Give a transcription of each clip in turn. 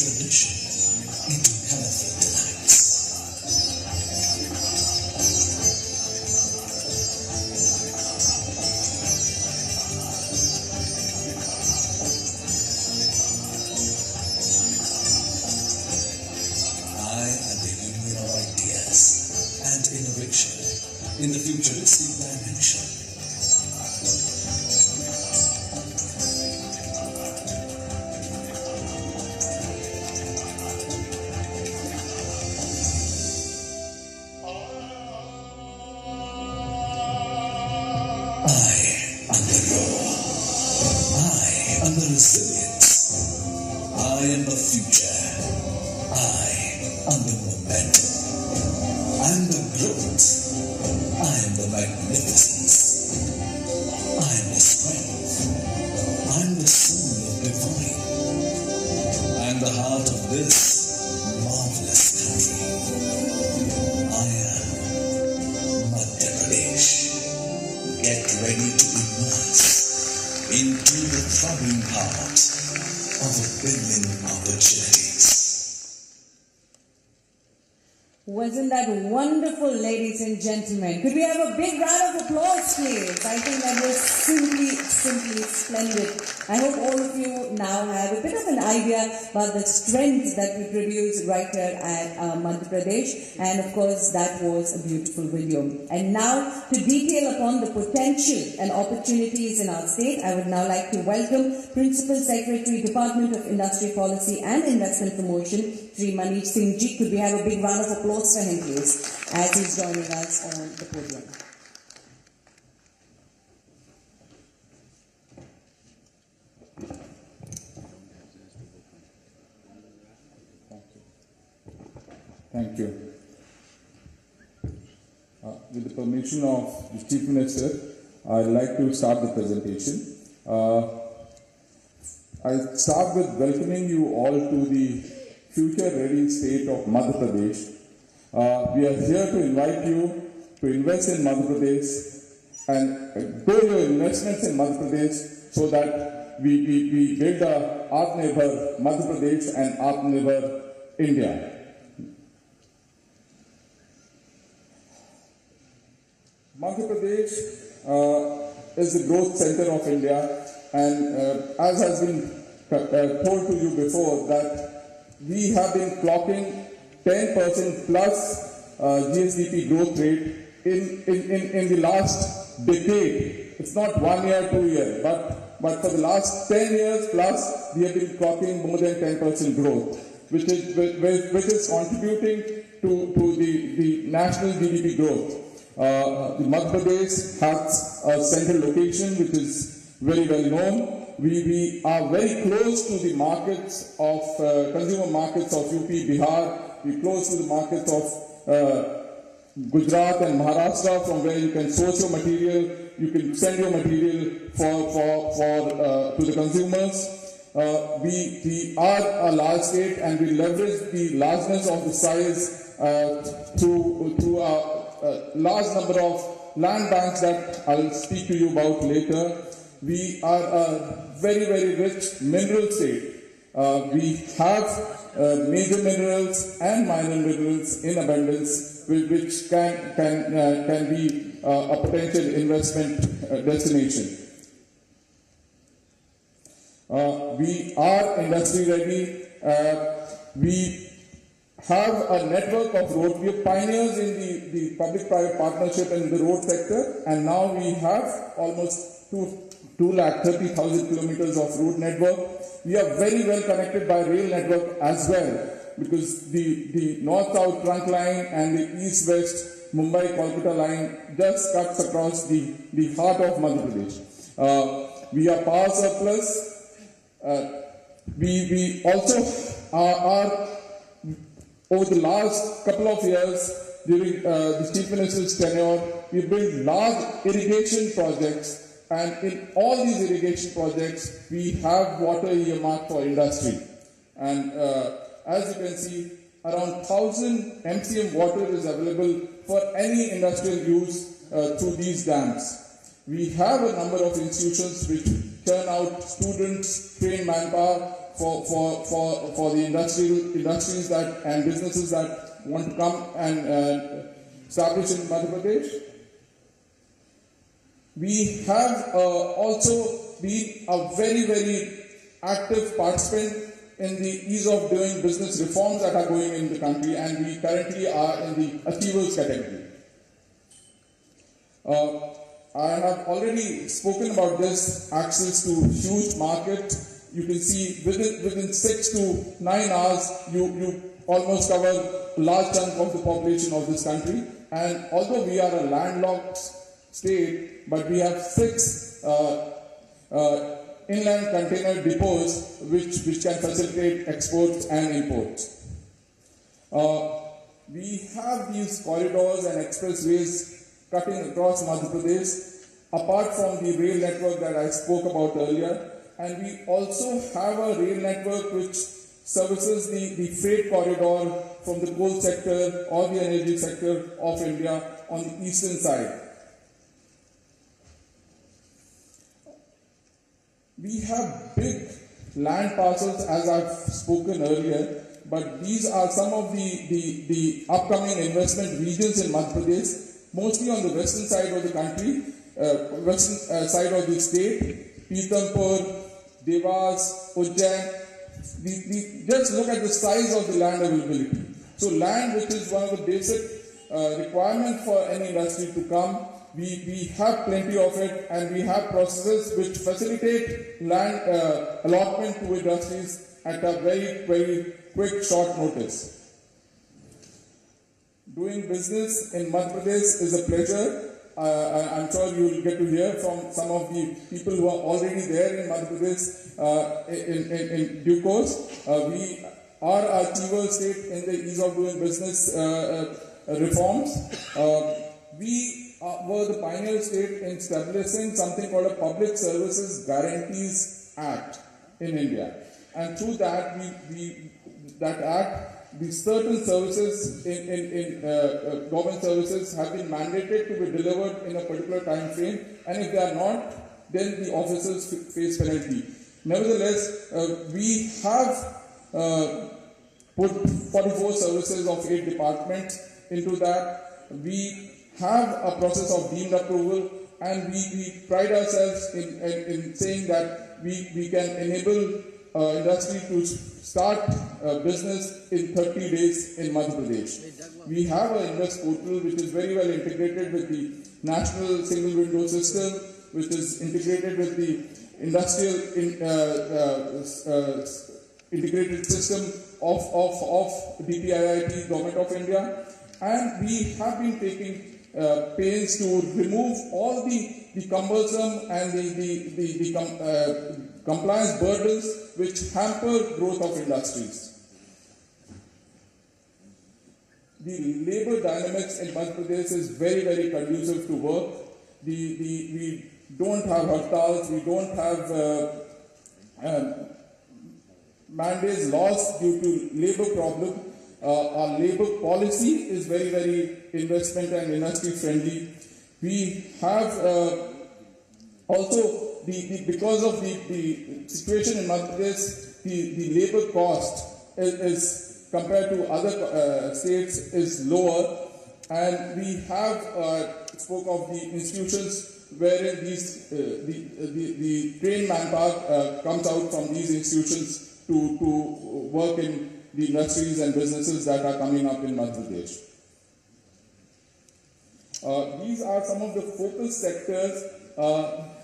tradition into colorful delights. I am the union of ideas and innovation in the futuristic dimension. I am the roar. I am the resilience. I am the future. I am the momentum. I am the growth. I am the magnificence. I am the strength. I am the soul of divine. I am the heart of this marvelous country. I am Madhya Pradesh. Get ready to immerse into the throbbing heart of a billion opportunities. Wasn't that wonderful, ladies and gentlemen? Could we have a big round of applause, please? I think that was simply splendid. I hope all of you now have a bit of an idea about the strength that we produce right here at Madhya Pradesh. And of course, that was a beautiful video. And now, to detail upon the potential and opportunities in our state, I would now like to welcome Principal Secretary, Department of Industry Policy and Investment Promotion, Shivraj Singh Chouhan. Could we have a big round of applause for him, please, as he's joining us on the podium. Thank you. With the permission of the Chief Minister, I'd like to start the presentation. I'll start with welcoming you all to the future-ready state of Madhya Pradesh. We are here to invite you to invest in Madhya Pradesh and grow your investments in Madhya Pradesh so that we build a Atmanirbhar Madhya Pradesh and Atmanirbhar India. Madhya Pradesh is the growth center of India, and as has been told to you before, that we have been clocking 10% plus GSDP growth rate in the last decade. It's not 1 year, 2 years, but for the last 10 years plus, we have been clocking more than 10% growth, which is contributing to the national GDP growth. The Madhya Pradesh has a central location which is very well known. We are very close to the markets of consumer markets of UP, Bihar. We're close to the markets of Gujarat and Maharashtra, from where you can source your material, you can send your material to the consumers. We are a large state, and we leverage the largeness of the size through a large number of land banks that I'll speak to you about later. We are a very, very rich mineral state. We have major minerals and minor minerals in abundance, which can be a potential investment destination. We are industry ready. We have a network of roads. We are pioneers in the public-private partnership in the road sector, and now we have almost 230,000 kilometers of road network. We are very well connected by rail network as well, because the north-south trunk line and the east-west Mumbai-Kolkata line just cuts across the heart of Madhya Pradesh. We are power surplus. We also are over the last couple of years, during the Chief Minister's tenure, we built large irrigation projects, and in all these irrigation projects, we have water earmarked for industry. And as you can see, around 1,000 MCM water is available for any industrial use through these dams. We have a number of institutions which turn out students, trained manpower for the industries that and businesses that want to come and establish in Madhya Pradesh. We have also been a very, very active participant in the ease of doing business reforms that are going in the country, and we currently are in the achievers category. I have already spoken about this access to huge market. You can see within 6 to 9 hours, you almost cover a large chunk of the population of this country. And although we are a landlocked state, but we have 6 inland container depots which can facilitate exports and imports. We have these corridors and expressways cutting across Madhya Pradesh, apart from the rail network that I spoke about earlier. And we also have a rail network which services the freight corridor from the coal sector or the energy sector of India on the eastern side. We have big land parcels, as I've spoken earlier, but these are some of the upcoming investment regions in Madhya Pradesh, mostly on the western side of the country, western side of the state, Pithampur, Devas, Ujjain. Just look at the size of the land availability. So land, which is one of the basic requirements for any industry to come, we have plenty of it, and we have processes which facilitate land allotment to industries at a very, very quick, short notice. Doing business in Madhya Pradesh is a pleasure. I'm sure you will get to hear from some of the people who are already there in Madhya Pradesh in due course. We are a achiever state in the ease of doing business reforms. We were the pioneer state in establishing something called a Public Services Guarantees Act in India. And through that, that act, the certain services in government services have been mandated to be delivered in a particular time frame, and if they are not, then the officers face penalty. Nevertheless, we have put 44 services of 8 departments into that. We have a process of deemed approval, and we pride ourselves in saying that we can enable industry to start business in 30 days in Madhya Pradesh. We have an Invest portal which is very well integrated with the National Single Window System, which is integrated with the Industrial Integrated System of DPIIT, Government of India. And we have been taking pains to remove all the cumbersome and the compliance burdens which hamper growth of industries. The labor dynamics in Madhya Pradesh is very, very conducive to work. We don't have hartals, we don't have mandates lost due to labor problem. Our labor policy is very, very investment and industry friendly. We have also, because of the situation in Madhya Pradesh, the labor cost is compared to other states is lower, and we have spoke of the institutions wherein these the trained manpower comes out from these institutions to work in the industries and businesses that are coming up in Madhya Pradesh. These are some of the focus sectors.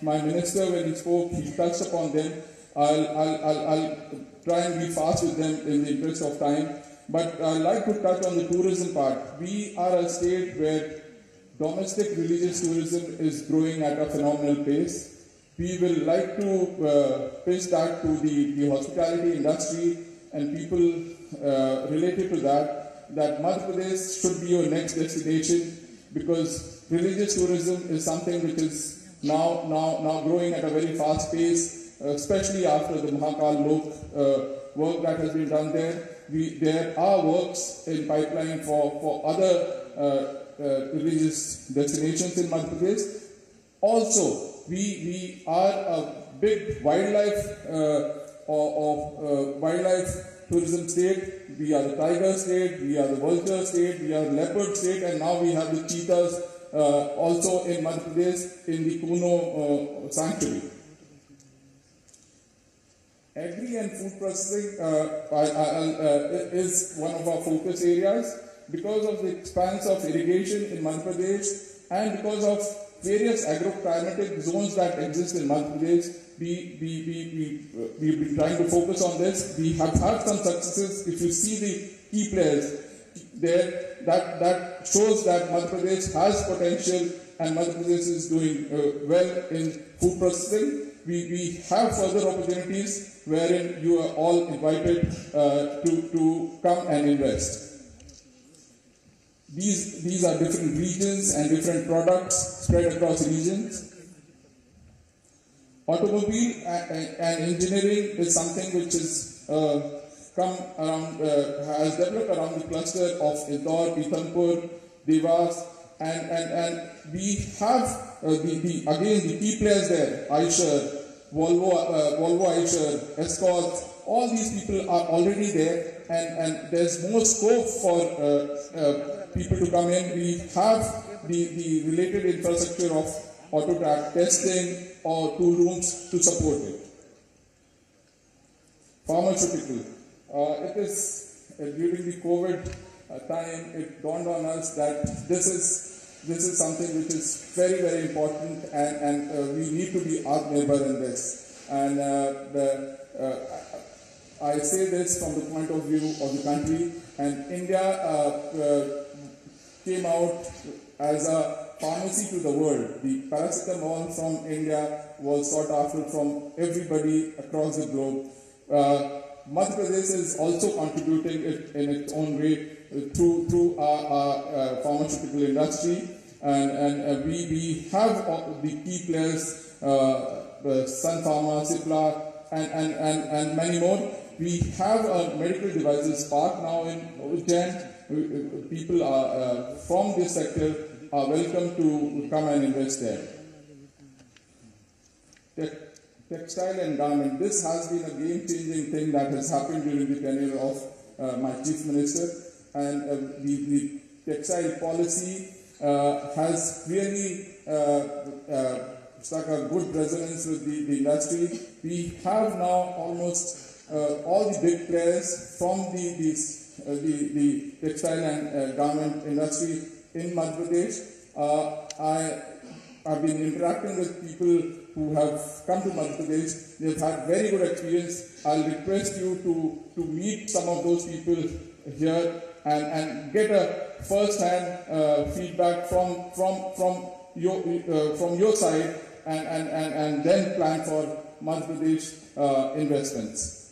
My minister, when he spoke, he touched upon them. I'll try and be fast with them in the interest of time. But I'd like to touch on the tourism part. We are a state where domestic religious tourism is growing at a phenomenal pace. We will like to pitch that to the hospitality industry and people related to that Madhya Pradesh should be your next destination, because religious tourism is something which is now growing at a very fast pace, especially after the Mahakal Lok work that has been done there. There are works in pipeline for other religious destinations in Madhya Pradesh. Also, we are a big wildlife wildlife tourism state. We are the tiger state, we are the vulture state, we are the leopard state, and now we have the cheetahs also in Madhya Pradesh in the Kuno sanctuary. Agri and food processing is one of our focus areas because of the expanse of irrigation in Madhya Pradesh and because of various agroclimatic zones that exist in Madhya Pradesh. We've been trying to focus on this. We have had some successes. If you see the key players there, that shows that Madhya Pradesh has potential and Madhya Pradesh is doing well in food processing. We have further opportunities wherein you are all invited to come and invest. These are different regions and different products spread across regions. Automobile and engineering is something which is has developed around the cluster of Indore, Pithampur, Devas, and we have the key players there, Eicher, Volvo Eicher, Escort, all these people are already there, and there's more scope for people to come in. We have the related infrastructure of auto track testing or tool rooms to support it. Pharmaceutical. It is during the COVID time, it dawned on us that this is something which is very, very important, and we need to be Atmanirbhar in this. And I say this from the point of view of the country, and India came out as a pharmacy to the world. The paracetamol from India was sought after from everybody across the globe. Madhya Pradesh is also contributing it in its own way through our pharmaceutical industry, and we have the key players, Sun Pharma, Cipla, and many more. We have a medical devices park now in Ujjain. People from this sector are welcome to come and invest there. Textile and garment. This has been a game-changing thing that has happened during the tenure of my Chief Minister, and the textile policy has really struck a good resonance with the industry. We have now almost all the big players from the textile and garment industry in Madhya Pradesh. I've been interacting with people who have come to Madhya Pradesh. They've had very good experience. I'll request you to meet some of those people here and get a first-hand feedback from your side, and then plan for Madhya Pradesh investments.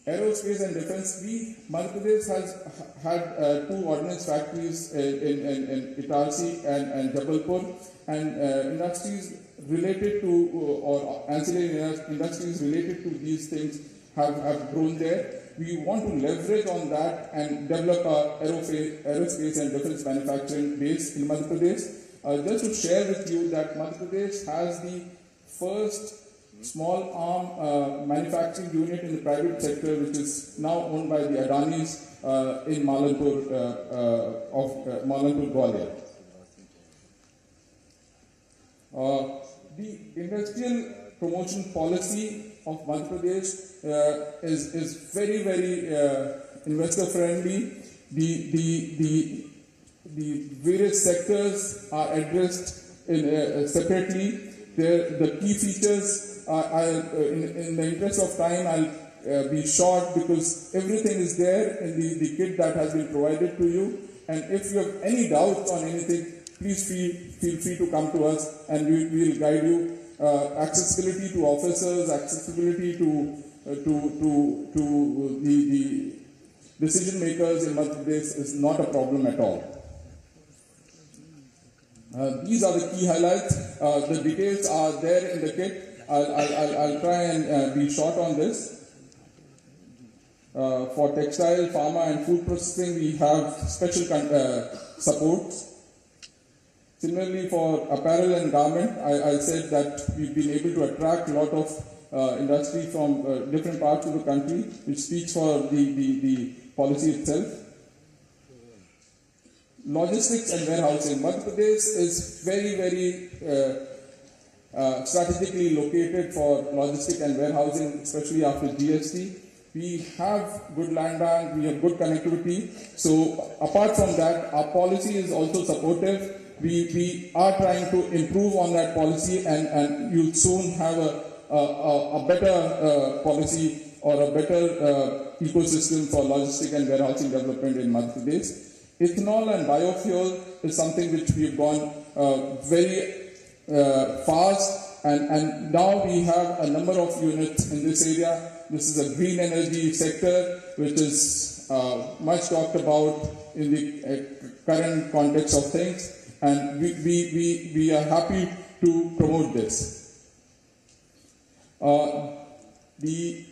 Aerospace and defense. Madhya Pradesh has had two ordnance factories in Itarsi and Jabalpur, and industries related to or ancillary industries related to these things have grown there. We want to leverage on that and develop our aerospace and defense manufacturing base in Madhya Pradesh. Just to share with you that Madhya Pradesh has the first small arm manufacturing unit in the private sector, which is now owned by the Adanis in Malanpur, Gwalior. The industrial promotion policy of Madhya Pradesh is very, very investor friendly. The various sectors are addressed separately. The key features, in the interest of time, I'll be short because everything is there in the kit that has been provided to you. And if you have any doubts on anything, please feel free to come to us, and we will guide you. Accessibility to officers, accessibility to the decision makers in Madhya Pradesh is not a problem at all. These are the key highlights. The details are there in the kit. I'll try and be short on this. For textile, pharma and food processing, we have special supports. Similarly, for apparel and garment, I said that we've been able to attract a lot of industry from different parts of the country, which speaks for the policy itself. Logistics and warehousing. Madhya Pradesh is very, very strategically located for logistics and warehousing, especially after GST. We have good land bank, we have good connectivity. So apart from that, our policy is also supportive. We are trying to improve on that policy, and you'll soon have a better policy or a better ecosystem for logistics and warehousing development in Madhya Pradesh. Ethanol and biofuel is something which we've gone very fast, and now we have a number of units in this area. This is a green energy sector which is much talked about in the current context of things, and we are happy to promote this. The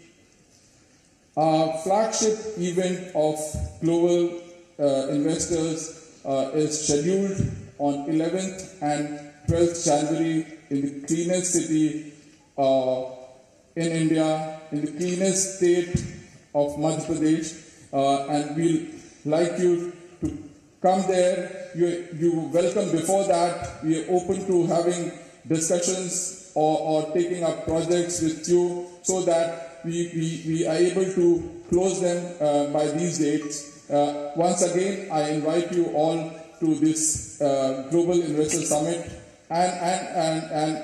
flagship event of global investors is scheduled on 11th and 12th January in the cleanest city in India, in the cleanest state of Madhya Pradesh, and we'll like you to come there. You welcome. Before that, we are open to having discussions or taking up projects with you so that we are able to close them by these dates. Once again, I invite you all to this Global Investor Summit and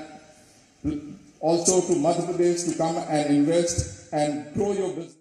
also to Madhya Pradesh to come and invest and grow your business.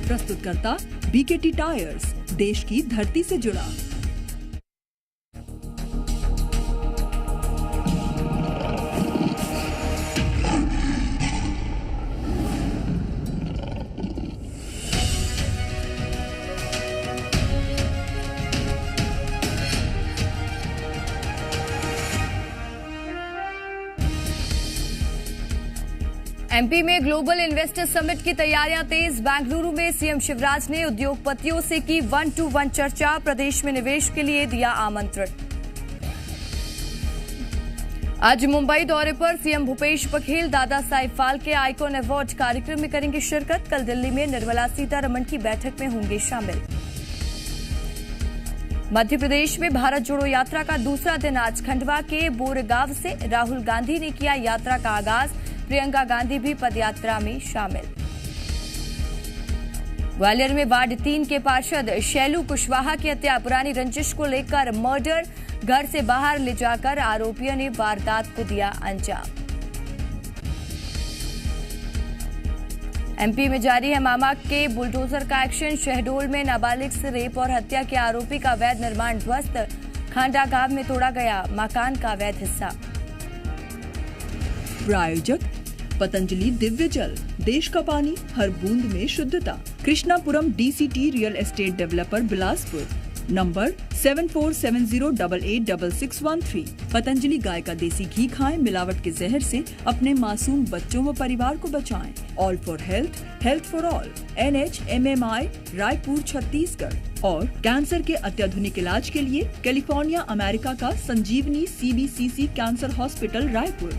प्रस्तुतकर्ता BKT tyres, देश की धरती से जुड़ा। MP में global investor summit की तैयारियां तेज। बेंगलुरु में सीएम शिवराज ने उद्योगपतियों से की 1-to-1 चर्चा, प्रदेश में निवेश के लिए दिया आमंत्रण। आज मुंबई दौरे पर CM Bhupesh Baghel Dada Saheb Phalke icon award कार्यक्रम में करेंगे शिरकत। कल दिल्ली में निर्मला सीतारमण की बैठक में होंगे शामिल। मध्य प्रदेश में भारत जोड़ो यात्रा का दूसरा दिन आज खंडवा के बोरगांव से राहुल गांधी ने किया यात्रा का आगाज। प्रियंका गांधी भी पदयात्रा में शामिल। ग्वालियर में वार्ड 3 के पार्षद शैलू कुशवाहा की हत्या, पुरानी रंजिश को लेकर मर्डर, घर से बाहर ले जाकर आरोपियों ने वारदात को दिया अंजाम। एमपी में जारी है मामा के बुलडोजर का एक्शन। शहडोल में नाबालिग से रेप और हत्या के आरोपी का अवैध निर्माण ध्वस्त, खांडा गांव में तोड़ा गया मकान का अवैध हिस्सा। प्रायोजक पतंजलि दिव्य जल, देश का पानी हर बूंद में शुद्धता। Krishnapuram DCT real estate developer Bilaspur, number 7470886613। Patanjali गाय का देसी घी खाएं, मिलावट के जहर से अपने मासूम बच्चों व परिवार को बचाएं। All for health, health for all. NHMMI Raipur Chhattisgarh. और कैंसर के अत्याधुनिक इलाज के लिए कैलिफोर्निया अमेरिका का संजीवनी CBCC cancer hospital Raipur.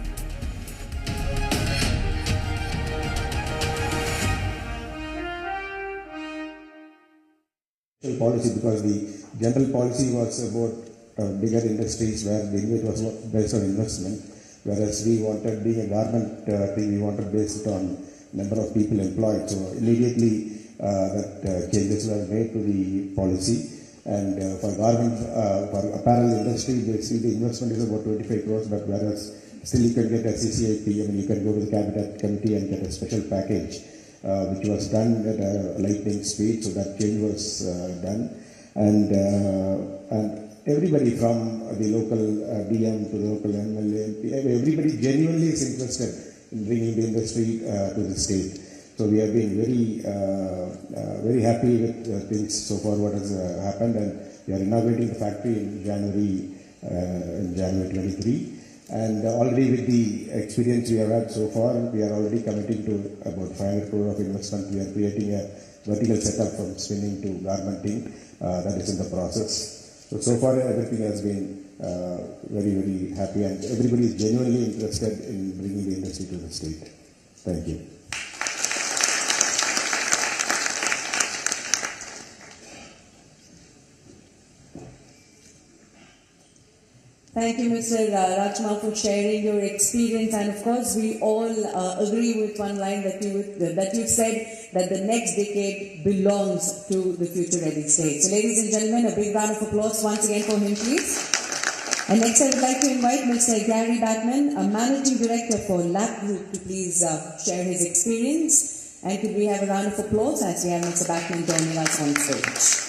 Policy, because the general policy was about bigger industries where the limit was based on investment, whereas we wanted, being a garment thing, we wanted based on number of people employed. So immediately that changes were made to the policy, and for garment, for apparel industry, basically the investment is about 25 crores, but whereas still you can get a CCIP, I mean you can go to the cabinet committee and get a special package. Which was done at a lightning speed, so that change was done, and everybody from the local DM to the local MLA, everybody genuinely is interested in bringing the industry to the state. So we have been very happy with things so far what has happened, and we are inaugurating the factory in January 23. And already with the experience we have had so far, we are already committing to about 500 crore of investment. We are creating a vertical setup from spinning to garmenting that is in the process. So far everything has been very, very happy, and everybody is genuinely interested in bringing the industry to the state. Thank you. Thank you, Mr. Rajma, for sharing your experience, and of course, we all agree with one line that you said, that the next decade belongs to the future-ready state. So, ladies and gentlemen, a big round of applause once again for him, please. And next, I would like to invite Mr. Gary Batman, a managing director for Lab Group, to please share his experience. And could we have a round of applause as we have Mr. Batman joining us on stage?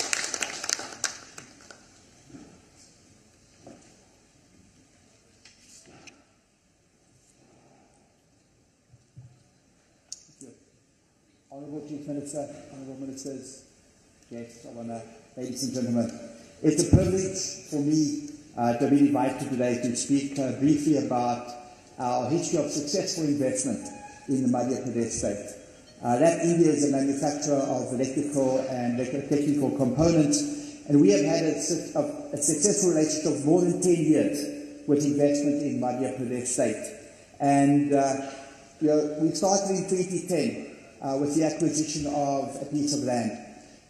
Honourable Chief Minister, Honourable Ministers, guests, ladies and gentlemen, it's a privilege for me to be invited today to speak briefly about our history of successful investment in the Madhya Pradesh state. That India is a manufacturer of electrical and electrotechnical components, and we have had a successful relationship of more than 10 years with investment in Madhya Pradesh state. And we started in 2010. With the acquisition of a piece of land.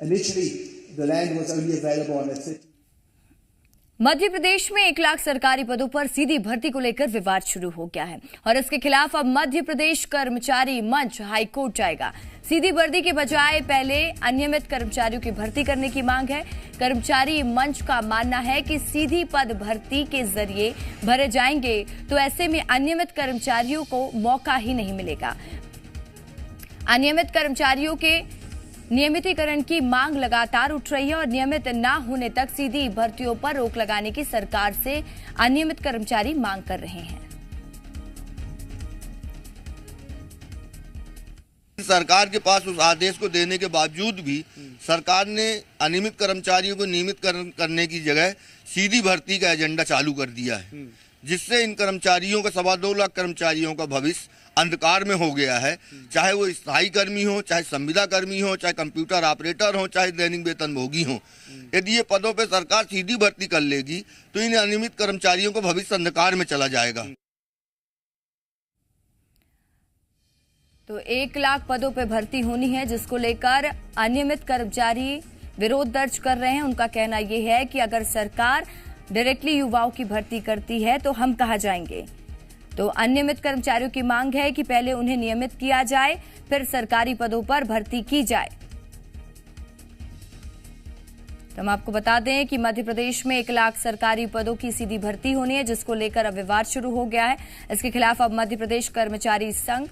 Initially, the land was only available on a city. Madhya Pradesh में 1 लाख सरकारी पदों पर सीधी भर्ती को लेकर विवाद शुरू हो गया है और इसके खिलाफ अब मध्य प्रदेश कर्मचारी मंच हाईकोर्ट जाएगा। सीधी भर्ती के बजाय पहले अनियमित कर्मचारियों की भर्ती करने की मांग है। कर्मचारी मंच का मानना है कि सीधी पद भर्ती के जरिए भरे जाएंगे तो ऐसे में अनियमित कर्मचारियों को मौका ही नहीं मिलेगा। अनियमित कर्मचारियों के नियमितीकरण की मांग लगातार उठ रही है और नियमित न होने तक सीधी भर्तियों पर रोक लगाने की सरकार से अनियमित कर्मचारी मांग कर रहे हैं। सरकार के पास उस आदेश को देने के बावजूद भी सरकार ने अनियमित कर्मचारियों को नियमित करने की जगह सीधी भर्ती का एजेंडा चालू कर दिया है, जिससे इन कर्मचारियों का 2.25 लाख कर्मचारियों का भविष्य अंधकार में हो गया है। चाहे वो स्थायी कर्मी हो, चाहे संविदा कर्मी हो, चाहे कंप्यूटर ऑपरेटर हो, चाहे दैनिक वेतनभोगी हो। यदि ये पदों पे सरकार सीधी भर्ती कर लेगी तो इन अनियमित कर्मचारियों को भविष्य अंधकार में चला जाएगा। तो 1 लाख पदों पे भर्ती होनी है, जिसको लेकर अनियमित कर्मचारी विरोध दर्ज कर रहे हैं। उनका कहना यह है कि अगर सरकार डायरेक्टली युवाओं की भर्ती करती है तो हम कहां जाएंगे। तो अनियमित कर्मचारियों की मांग है कि पहले उन्हें नियमित किया जाए, फिर सरकारी पदों पर भर्ती की जाए। तो हम आपको बता दें कि मध्य प्रदेश में 1 लाख सरकारी पदों की सीधी भर्ती होनी है, जिसको लेकर अब विवाद शुरू हो गया है। इसके खिलाफ अब मध्य प्रदेश कर्मचारी संघ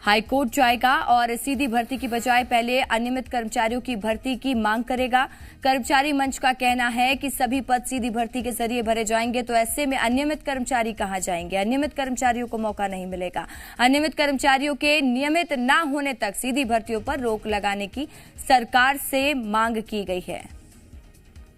हाईकोर्ट जाएगा और सीधी भर्ती की बजाय पहले अनियमित कर्मचारियों की भर्ती की मांग करेगा। कर्मचारी मंच का कहना है कि सभी पद सीधी भर्ती के जरिए भरे जाएंगे, तो ऐसे में अनियमित कर्मचारी कहां जाएंगे? अनियमित कर्मचारियों को मौका नहीं मिलेगा। अनियमित कर्मचारियों के नियमित न होने तक सीधी भर्तियों पर रोक लगाने की सरकार से मांग की गई है।